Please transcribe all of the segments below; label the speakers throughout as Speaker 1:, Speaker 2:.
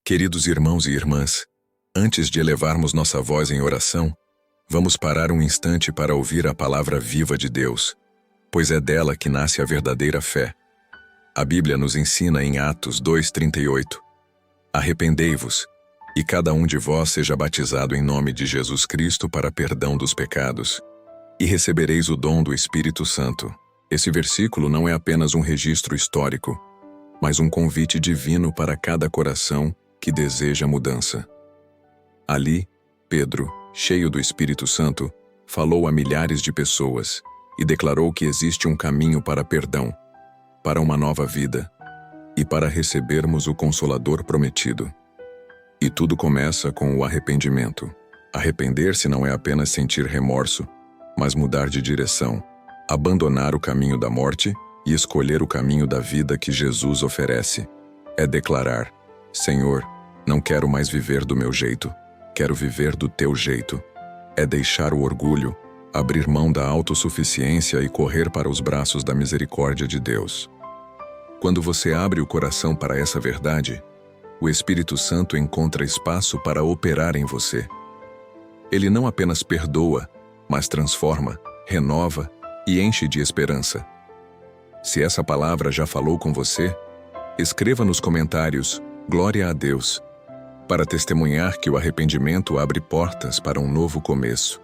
Speaker 1: Queridos irmãos e irmãs, antes de elevarmos nossa voz em oração, vamos parar um instante para ouvir a palavra viva de Deus, pois é dela que nasce a verdadeira fé. A Bíblia nos ensina em Atos 2:38: Arrependei-vos, e cada um de vós seja batizado em nome de Jesus Cristo para perdão dos pecados, e recebereis o dom do Espírito Santo. Esse versículo não é apenas um registro histórico, mas um convite divino para cada coração que deseja mudança. Ali, Pedro, cheio do Espírito Santo, falou a milhares de pessoas e declarou que existe um caminho para perdão, para uma nova vida e para recebermos o Consolador prometido. E tudo começa com o arrependimento. Arrepender-se não é apenas sentir remorso, mas mudar de direção, abandonar o caminho da morte e escolher o caminho da vida que Jesus oferece. É declarar: Senhor, não quero mais viver do meu jeito, quero viver do teu jeito. É deixar o orgulho, abrir mão da autossuficiência e correr para os braços da misericórdia de Deus. Quando você abre o coração para essa verdade, o Espírito Santo encontra espaço para operar em você. Ele não apenas perdoa, mas transforma, renova e enche de esperança. Se essa palavra já falou com você, escreva nos comentários "Glória a Deus", para testemunhar que o arrependimento abre portas para um novo começo.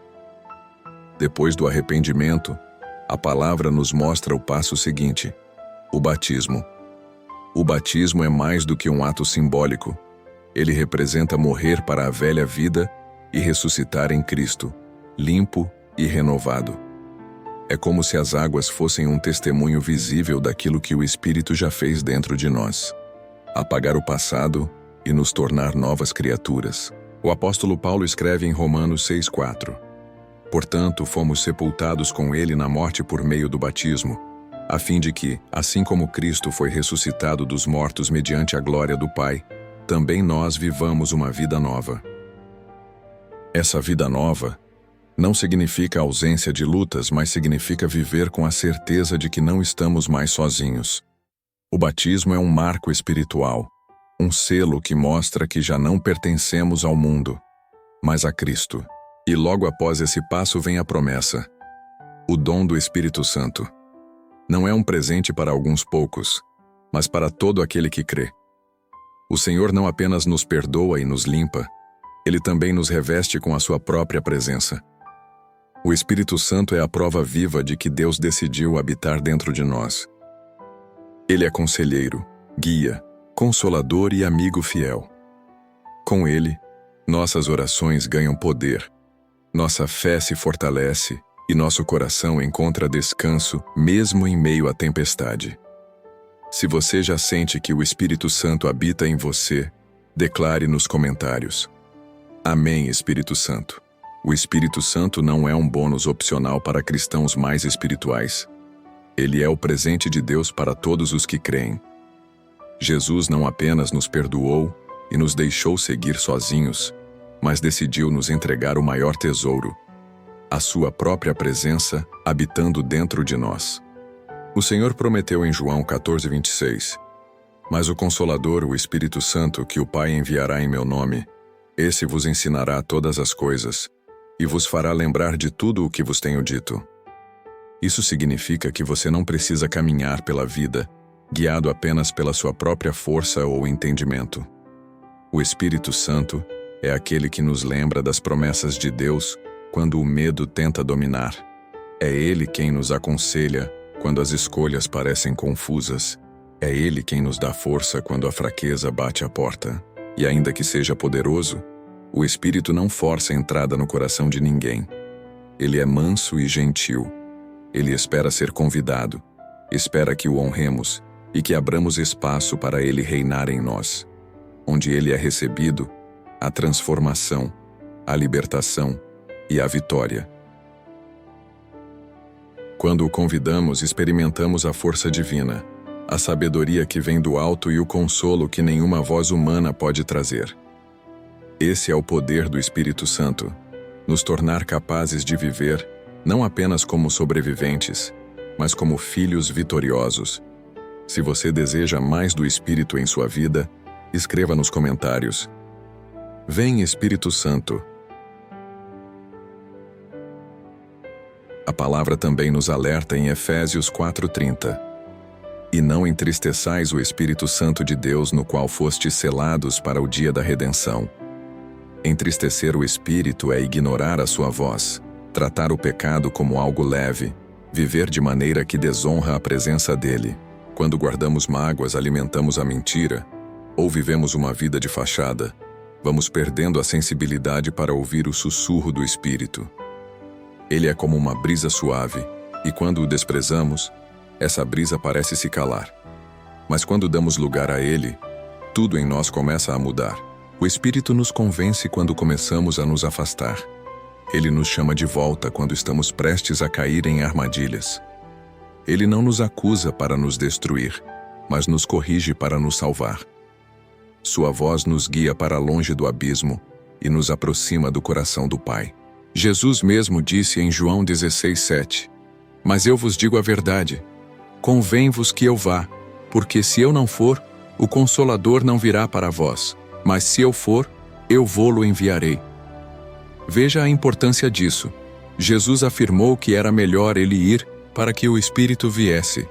Speaker 1: Depois do arrependimento, a palavra nos mostra o passo seguinte: o batismo. O batismo é mais do que um ato simbólico. Ele representa morrer para a velha vida e ressuscitar em Cristo, limpo e renovado. É como se as águas fossem um testemunho visível daquilo que o Espírito já fez dentro de nós. Apagar o passado e nos tornar novas criaturas. O apóstolo Paulo escreve em Romanos 6:4: Portanto, fomos sepultados com ele na morte por meio do batismo, a fim de que, assim como Cristo foi ressuscitado dos mortos mediante a glória do Pai, também nós vivamos uma vida nova. Essa vida nova não significa ausência de lutas, mas significa viver com a certeza de que não estamos mais sozinhos. O batismo é um marco espiritual, um selo que mostra que já não pertencemos ao mundo, mas a Cristo. E logo após esse passo vem a promessa: o dom do Espírito Santo. Não é um presente para alguns poucos, mas para todo aquele que crê. O Senhor não apenas nos perdoa e nos limpa, Ele também nos reveste com a sua própria presença. O Espírito Santo é a prova viva de que Deus decidiu habitar dentro de nós. Ele é conselheiro, guia, consolador e amigo fiel. Com Ele, nossas orações ganham poder, nossa fé se fortalece e nosso coração encontra descanso mesmo em meio à tempestade. Se você já sente que o Espírito Santo habita em você, declare nos comentários: Amém, Espírito Santo. O Espírito Santo não é um bônus opcional para cristãos mais espirituais. Ele é o presente de Deus para todos os que creem. Jesus não apenas nos perdoou e nos deixou seguir sozinhos, mas decidiu nos entregar o maior tesouro, a sua própria presença habitando dentro de nós. O Senhor prometeu em João 14:26: Mas o Consolador, o Espírito Santo, que o Pai enviará em meu nome, esse vos ensinará todas as coisas e vos fará lembrar de tudo o que vos tenho dito. Isso significa que você não precisa caminhar pela vida guiado apenas pela sua própria força ou entendimento. O Espírito Santo é aquele que nos lembra das promessas de Deus quando o medo tenta dominar. É Ele quem nos aconselha quando as escolhas parecem confusas. É Ele quem nos dá força quando a fraqueza bate à porta. E ainda que seja poderoso, o Espírito não força a entrada no coração de ninguém. Ele é manso e gentil. Ele espera ser convidado, espera que o honremos e que abramos espaço para Ele reinar em nós. Onde Ele é recebido, a transformação, a libertação e a vitória. Quando o convidamos, experimentamos a força divina, a sabedoria que vem do alto e o consolo que nenhuma voz humana pode trazer. Esse é o poder do Espírito Santo, nos tornar capazes de viver não apenas como sobreviventes, mas como filhos vitoriosos. Se você deseja mais do Espírito em sua vida, Escreva nos comentários. Vem Espírito Santo. A palavra também nos alerta em Efésios 4:30. E não entristeçais o Espírito Santo de Deus, no qual fostes selados para o dia da redenção. Entristecer o Espírito é ignorar a sua voz, tratar o pecado como algo leve, viver de maneira que desonra a presença dele. Quando guardamos mágoas, alimentamos a mentira, ou vivemos uma vida de fachada, vamos perdendo a sensibilidade para ouvir o sussurro do Espírito. Ele é como uma brisa suave, e quando o desprezamos, essa brisa parece se calar. Mas quando damos lugar a ele, tudo em nós começa a mudar. O Espírito nos convence quando começamos a nos afastar. Ele nos chama de volta quando estamos prestes a cair em armadilhas. Ele não nos acusa para nos destruir, mas nos corrige para nos salvar. Sua voz nos guia para longe do abismo e nos aproxima do coração do Pai. Jesus mesmo disse em João 16:7: Mas eu vos digo a verdade, convém-vos que eu vá, porque se eu não for, o Consolador não virá para vós, mas se eu for, eu vô-lo enviarei. Veja a importância disso. Jesus afirmou que era melhor ele ir para que o Espírito viesse.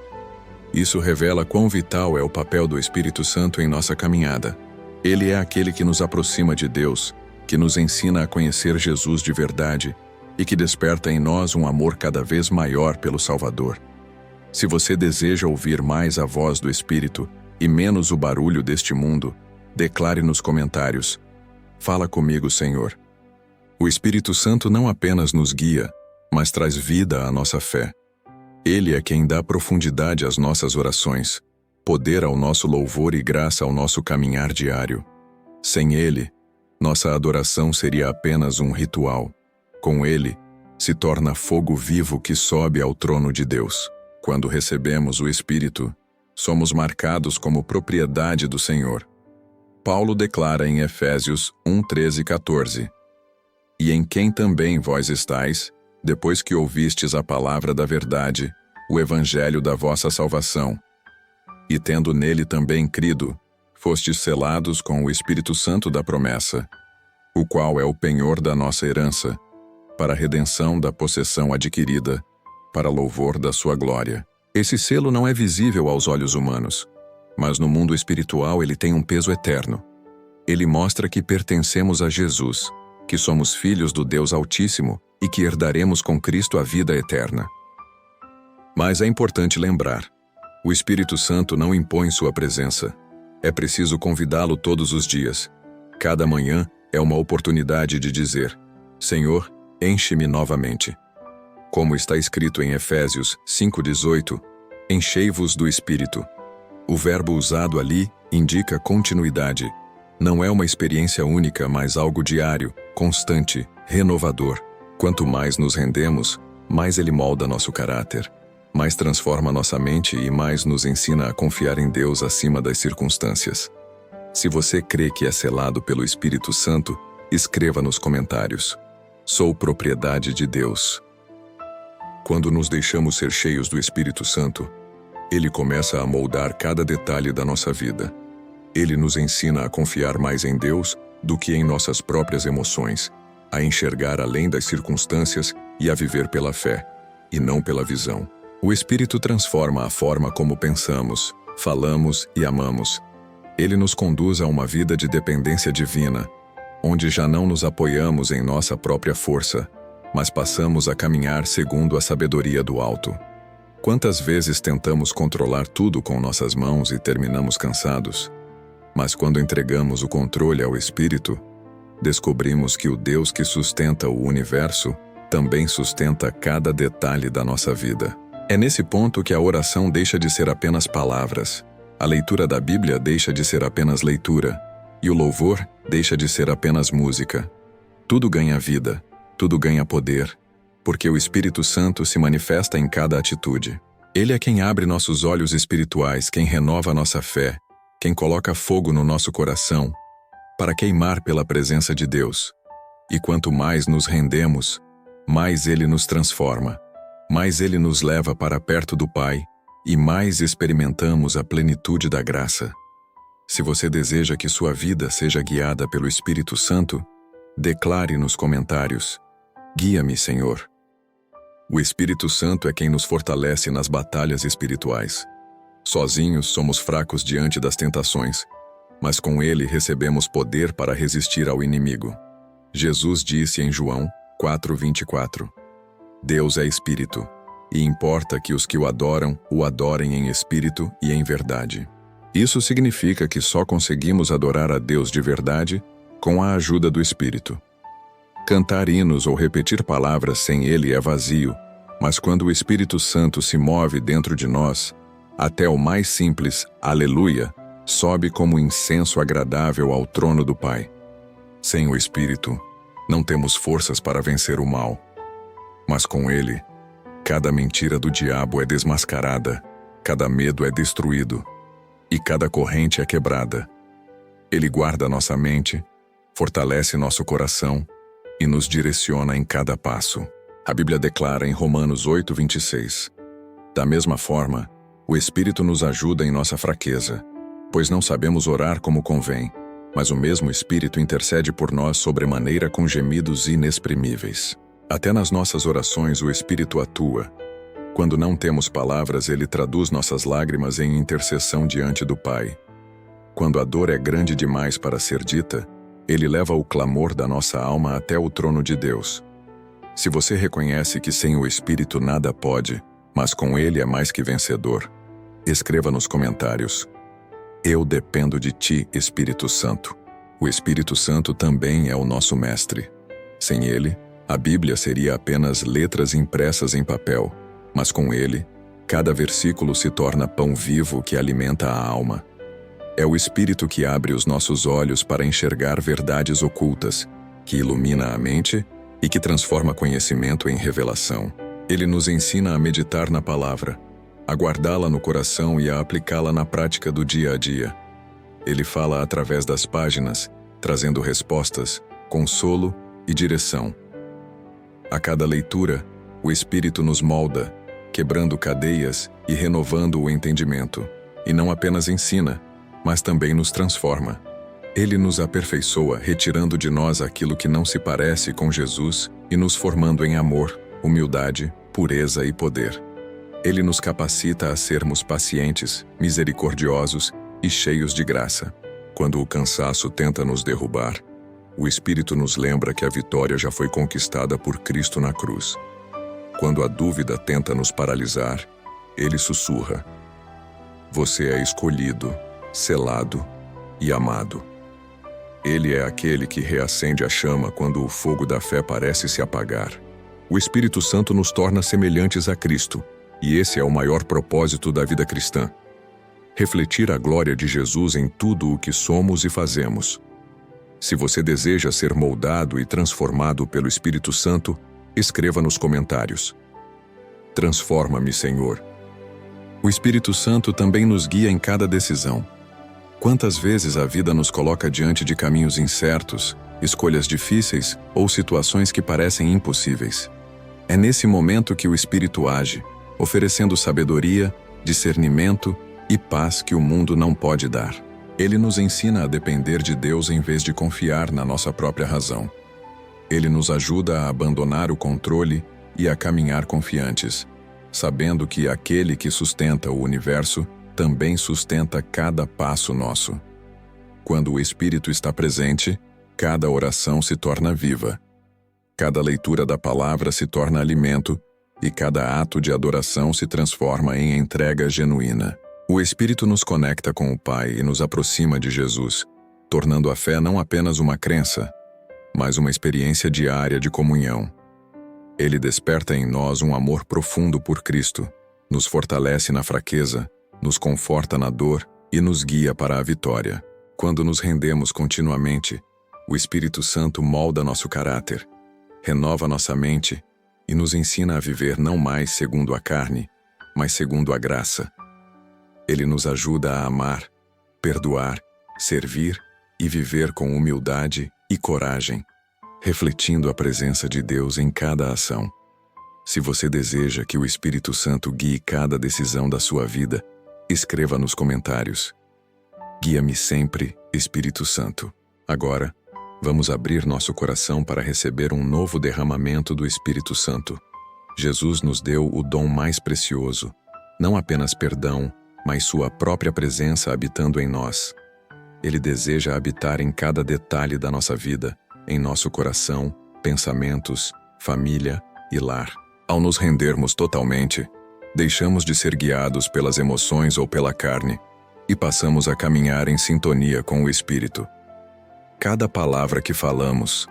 Speaker 1: Isso revela quão vital é o papel do Espírito Santo em nossa caminhada. Ele é aquele que nos aproxima de Deus, que nos ensina a conhecer Jesus de verdade e que desperta em nós um amor cada vez maior pelo Salvador. Se você deseja ouvir mais a voz do Espírito e menos o barulho deste mundo, declare nos comentários: Fala comigo, Senhor. O Espírito Santo não apenas nos guia, mas traz vida à nossa fé. Ele é quem dá profundidade às nossas orações, poder ao nosso louvor e graça ao nosso caminhar diário. Sem ele, nossa adoração seria apenas um ritual. Com ele, se torna fogo vivo que sobe ao trono de Deus. Quando recebemos o Espírito, somos marcados como propriedade do Senhor. Paulo declara em Efésios 1:13-14: E em quem também vós estáis, depois que ouvistes a palavra da verdade, o evangelho da vossa salvação, e tendo nele também crido, fostes selados com o Espírito Santo da promessa, o qual é o penhor da nossa herança, para a redenção da possessão adquirida, para louvor da sua glória. Esse selo não é visível aos olhos humanos, mas no mundo espiritual ele tem um peso eterno. Ele mostra que pertencemos a Jesus, que somos filhos do Deus Altíssimo e que herdaremos com Cristo a vida eterna. Mas é importante lembrar, o Espírito Santo não impõe sua presença. É preciso convidá-lo todos os dias. Cada manhã é uma oportunidade de dizer: Senhor, enche-me novamente. Como está escrito em Efésios 5:18, enchei-vos do Espírito. O verbo usado ali indica continuidade. Não é uma experiência única, mas algo diário, constante, renovador. Quanto mais nos rendemos, mais ele molda nosso caráter, mais transforma nossa mente e mais nos ensina a confiar em Deus acima das circunstâncias. Se você crê que é selado pelo Espírito Santo, escreva nos comentários: Sou propriedade de Deus. Quando nos deixamos ser cheios do Espírito Santo, ele começa a moldar cada detalhe da nossa vida. Ele nos ensina a confiar mais em Deus do que em nossas próprias emoções, a enxergar além das circunstâncias e a viver pela fé, e não pela visão. O Espírito transforma a forma como pensamos, falamos e amamos. Ele nos conduz a uma vida de dependência divina, onde já não nos apoiamos em nossa própria força, mas passamos a caminhar segundo a sabedoria do alto. Quantas vezes tentamos controlar tudo com nossas mãos e terminamos cansados? Mas quando entregamos o controle ao Espírito, descobrimos que o Deus que sustenta o universo também sustenta cada detalhe da nossa vida. É nesse ponto que a oração deixa de ser apenas palavras, a leitura da Bíblia deixa de ser apenas leitura, e o louvor deixa de ser apenas música. Tudo ganha vida, tudo ganha poder, porque o Espírito Santo se manifesta em cada atitude. Ele é quem abre nossos olhos espirituais, quem renova nossa fé, quem coloca fogo no nosso coração, para queimar pela presença de Deus. E quanto mais nos rendemos, mais Ele nos transforma, mais Ele nos leva para perto do Pai, e mais experimentamos a plenitude da graça. Se você deseja que sua vida seja guiada pelo Espírito Santo, declare nos comentários: Guia-me, Senhor. O Espírito Santo é quem nos fortalece nas batalhas espirituais. Sozinhos somos fracos diante das tentações, mas com ele recebemos poder para resistir ao inimigo. Jesus disse em João 4:24: Deus é Espírito, e importa que os que o adorem em espírito e em verdade. Isso significa que só conseguimos adorar a Deus de verdade com a ajuda do Espírito. Cantar hinos ou repetir palavras sem ele é vazio, mas quando o Espírito Santo se move dentro de nós, até o mais simples Aleluia sobe como incenso agradável ao trono do Pai. Sem o Espírito, não temos forças para vencer o mal. Mas com ele, cada mentira do diabo é desmascarada, cada medo é destruído e cada corrente é quebrada. Ele guarda nossa mente, fortalece nosso coração e nos direciona em cada passo. A Bíblia declara em Romanos 8:26: Da mesma forma, o Espírito nos ajuda em nossa fraqueza, pois não sabemos orar como convém, mas o mesmo Espírito intercede por nós sobremaneira com gemidos inexprimíveis. Até nas nossas orações o Espírito atua. Quando não temos palavras, ele traduz nossas lágrimas em intercessão diante do Pai. Quando a dor é grande demais para ser dita, ele leva o clamor da nossa alma até o trono de Deus. Se você reconhece que sem o Espírito nada pode, mas com ele é mais que vencedor, escreva nos comentários: Eu dependo de ti, Espírito Santo. O Espírito Santo também é o nosso mestre. Sem ele, a Bíblia seria apenas letras impressas em papel, mas com ele, cada versículo se torna pão vivo que alimenta a alma. É o Espírito que abre os nossos olhos para enxergar verdades ocultas, que ilumina a mente e que transforma conhecimento em revelação. Ele nos ensina a meditar na palavra, a guardá-la no coração e a aplicá-la na prática do dia a dia. Ele fala através das páginas, trazendo respostas, consolo e direção. A cada leitura, o Espírito nos molda, quebrando cadeias e renovando o entendimento, e não apenas ensina, mas também nos transforma. Ele nos aperfeiçoa, retirando de nós aquilo que não se parece com Jesus e nos formando em amor, humildade, pureza e poder. Ele nos capacita a sermos pacientes, misericordiosos e cheios de graça. Quando o cansaço tenta nos derrubar, o Espírito nos lembra que a vitória já foi conquistada por Cristo na cruz. Quando a dúvida tenta nos paralisar, ele sussurra: Você é escolhido, selado e amado. Ele é aquele que reacende a chama quando o fogo da fé parece se apagar. O Espírito Santo nos torna semelhantes a Cristo, e esse é o maior propósito da vida cristã: refletir a glória de Jesus em tudo o que somos e fazemos. Se você deseja ser moldado e transformado pelo Espírito Santo, escreva nos comentários: Transforma-me, Senhor. O Espírito Santo também nos guia em cada decisão. Quantas vezes a vida nos coloca diante de caminhos incertos, escolhas difíceis ou situações que parecem impossíveis. É nesse momento que o Espírito age, oferecendo sabedoria, discernimento e paz que o mundo não pode dar. Ele nos ensina a depender de Deus em vez de confiar na nossa própria razão. Ele nos ajuda a abandonar o controle e a caminhar confiantes, sabendo que aquele que sustenta o universo também sustenta cada passo nosso. Quando o Espírito está presente, cada oração se torna viva. Cada leitura da palavra se torna alimento e cada ato de adoração se transforma em entrega genuína. O Espírito nos conecta com o Pai e nos aproxima de Jesus, tornando a fé não apenas uma crença, mas uma experiência diária de comunhão. Ele desperta em nós um amor profundo por Cristo, nos fortalece na fraqueza, nos conforta na dor e nos guia para a vitória. Quando nos rendemos continuamente, o Espírito Santo molda nosso caráter, renova nossa mente e nos ensina a viver não mais segundo a carne, mas segundo a graça. Ele nos ajuda a amar, perdoar, servir e viver com humildade e coragem, refletindo a presença de Deus em cada ação. Se você deseja que o Espírito Santo guie cada decisão da sua vida, escreva nos comentários: Guia-me sempre, Espírito Santo. Agora, vamos abrir nosso coração para receber um novo derramamento do Espírito Santo. Jesus nos deu o dom mais precioso, não apenas perdão, mas sua própria presença habitando em nós. Ele deseja habitar em cada detalhe da nossa vida, em nosso coração, pensamentos, família e lar. Ao nos rendermos totalmente, deixamos de ser guiados pelas emoções ou pela carne e passamos a caminhar em sintonia com o Espírito. Cada palavra que falamos,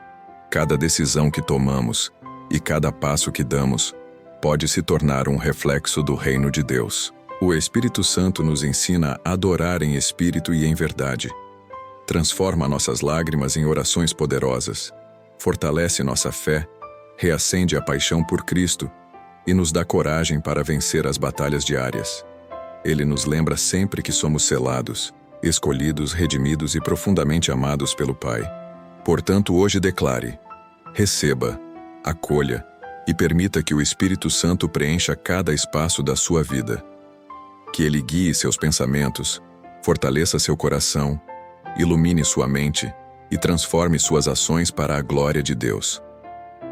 Speaker 1: cada decisão que tomamos e cada passo que damos pode se tornar um reflexo do reino de Deus. O Espírito Santo nos ensina a adorar em espírito e em verdade. Transforma nossas lágrimas em orações poderosas, fortalece nossa fé, reacende a paixão por Cristo e nos dá coragem para vencer as batalhas diárias. Ele nos lembra sempre que somos selados, escolhidos, redimidos e profundamente amados pelo Pai. Portanto, hoje declare: receba, acolha e permita que o Espírito Santo preencha cada espaço da sua vida. Que ele guie seus pensamentos, fortaleça seu coração, ilumine sua mente e transforme suas ações para a glória de Deus.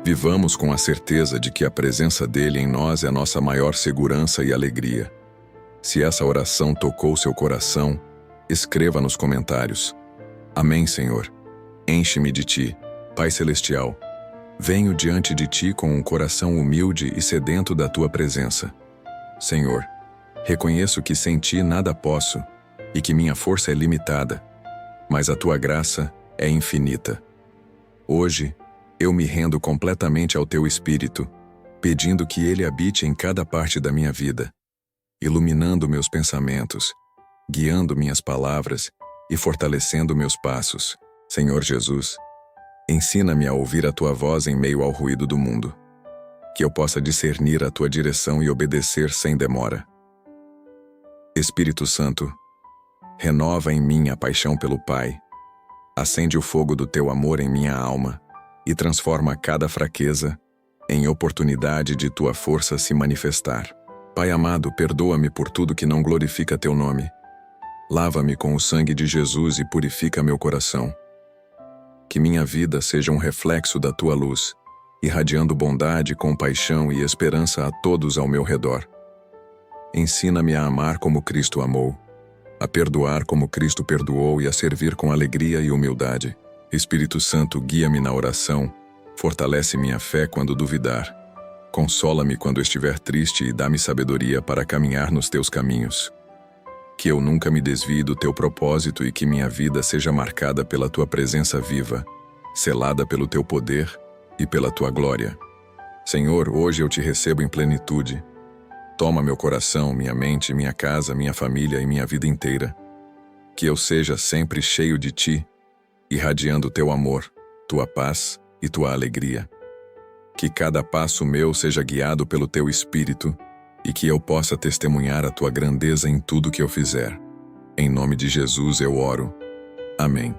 Speaker 1: Vivamos com a certeza de que a presença dele em nós é nossa maior segurança e alegria. Se essa oração tocou seu coração, escreva nos comentários: Amém, Senhor. Enche-me de ti, Pai Celestial. Venho diante de ti com um coração humilde e sedento da tua presença. Senhor, reconheço que sem ti nada posso e que minha força é limitada, mas a tua graça é infinita. Hoje, eu me rendo completamente ao teu Espírito, pedindo que ele habite em cada parte da minha vida, iluminando meus pensamentos, guiando minhas palavras e fortalecendo meus passos. Senhor Jesus, ensina-me a ouvir a tua voz em meio ao ruído do mundo, que eu possa discernir a tua direção e obedecer sem demora. Espírito Santo, renova em mim a paixão pelo Pai, acende o fogo do teu amor em minha alma e transforma cada fraqueza em oportunidade de tua força se manifestar. Pai amado, perdoa-me por tudo que não glorifica teu nome. Lava-me com o sangue de Jesus e purifica meu coração. Que minha vida seja um reflexo da tua luz, irradiando bondade, compaixão e esperança a todos ao meu redor. Ensina-me a amar como Cristo amou, a perdoar como Cristo perdoou e a servir com alegria e humildade. Espírito Santo, guia-me na oração, fortalece minha fé quando duvidar. Consola-me quando estiver triste e dá-me sabedoria para caminhar nos teus caminhos. Que eu nunca me desvie do teu propósito e que minha vida seja marcada pela tua presença viva, selada pelo teu poder e pela tua glória. Senhor, hoje eu te recebo em plenitude. Toma meu coração, minha mente, minha casa, minha família e minha vida inteira. Que eu seja sempre cheio de ti, irradiando teu amor, tua paz e tua alegria. Que cada passo meu seja guiado pelo teu Espírito e que eu possa testemunhar a tua grandeza em tudo que eu fizer. Em nome de Jesus eu oro. Amém.